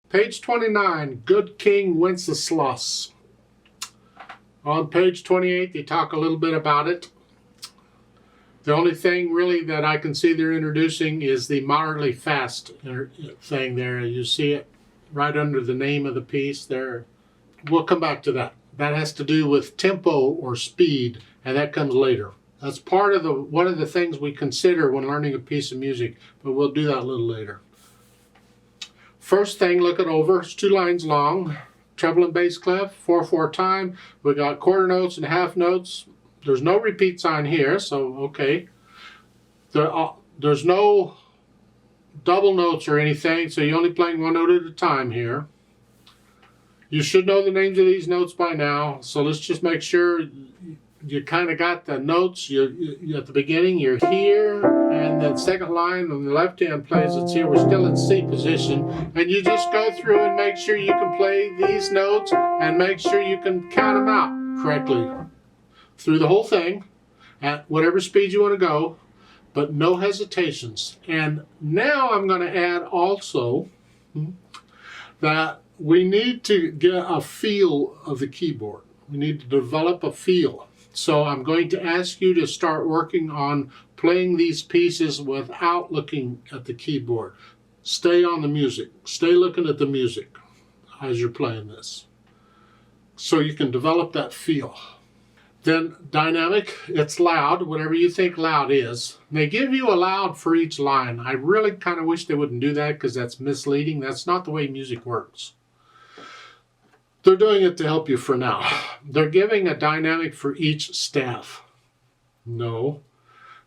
Page 29, Good King Wenceslas. On page 28, they talk a little bit about it. The only thing really that I can see they're introducing is the moderately fast thing there. You see it right under the name of the piece there. We'll come back to that. That has to do with tempo or speed, and that comes later. That's part of one of the things we consider when learning a piece of music, but we'll do that a little later. First thing, look it over. It's 2 lines long. Treble and bass clef, 4/4 time. We got quarter notes and half notes. There's no repeat sign here, so okay. There's no double notes or anything, so you're only playing 1 note at a time here. You should know the names of these notes by now, so let's just make sure you kind of got the notes. You at the beginning, you're here, and the second line on the left-hand plays it's here. We're still in C position, and you just go through and make sure you can play these notes and make sure you can count them out correctly through the whole thing at whatever speed you want to go, but no hesitations. And now I'm going to add also that we need to get a feel of the keyboard. We need to develop a feel. So I'm going to ask you to start working on playing these pieces without looking at the keyboard. Stay on the music. Stay looking at the music as you're playing this, so you can develop that feel. Then dynamic, it's loud, whatever you think loud is. They give you a loud for each line. I really kind of wish they wouldn't do that because that's misleading. That's not the way music works. They're doing it to help you for now. They're giving a dynamic for each staff. No,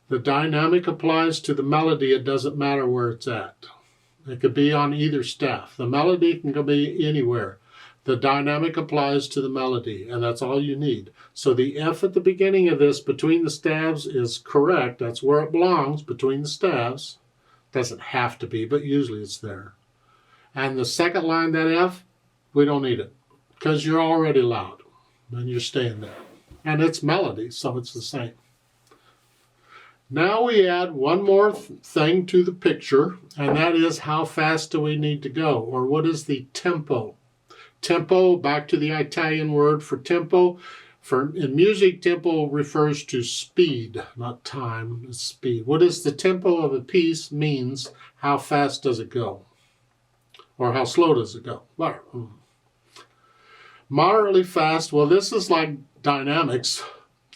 the dynamic applies to the melody. It doesn't matter where it's at. It could be on either staff. The melody can be anywhere. The dynamic applies to the melody, and that's all you need. So the F at the beginning of this, between the staves, is correct. That's where it belongs, between the staves. Doesn't have to be, but usually it's there. And the second line, that F, we don't need it, because you're already loud, and you're staying there. And it's melody, so it's the same. Now we add one more thing to the picture, and that is how fast do we need to go, or what is the tempo? Tempo, back to the Italian word for tempo. In music, tempo refers to speed, not time, it's speed. What is the tempo of a piece means how fast does it go? Or how slow does it go? Moderately fast, well, this is like dynamics.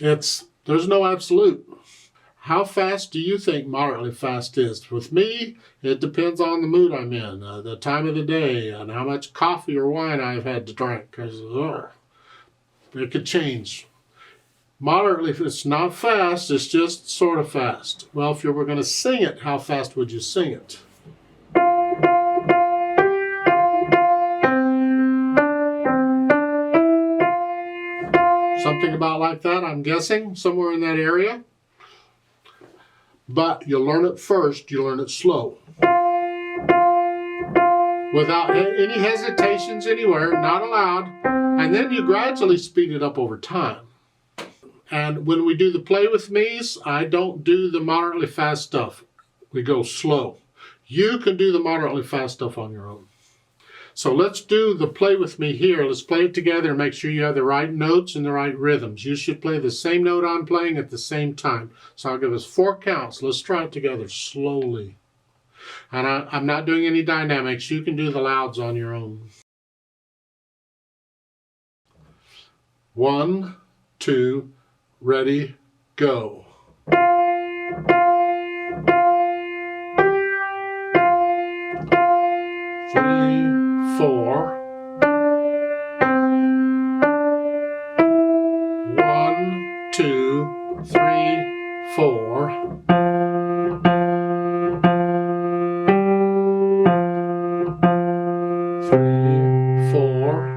There's no absolute. How fast do you think moderately fast is? With me, it depends on the mood I'm in, the time of the day, and how much coffee or wine I've had to drink. Because it could change. Moderately, if it's not fast, it's just sort of fast. Well, if you were going to sing it, how fast would you sing it? Something about like that, I'm guessing, somewhere in that area. But you learn it first, you learn it slow. Without any hesitations anywhere, not allowed. And then you gradually speed it up over time. And when we do the play with me's, I don't do the moderately fast stuff. We go slow. You can do the moderately fast stuff on your own. So let's do the play with me here. Let's play it together and make sure you have the right notes and the right rhythms. You should play the same note I'm playing at the same time. So I'll give us 4 counts. Let's try it together slowly. And I'm not doing any dynamics. You can do the louds on your own. 1, 2, ready, go. 3, 4. 1, 2, 3, 4. 3, 4.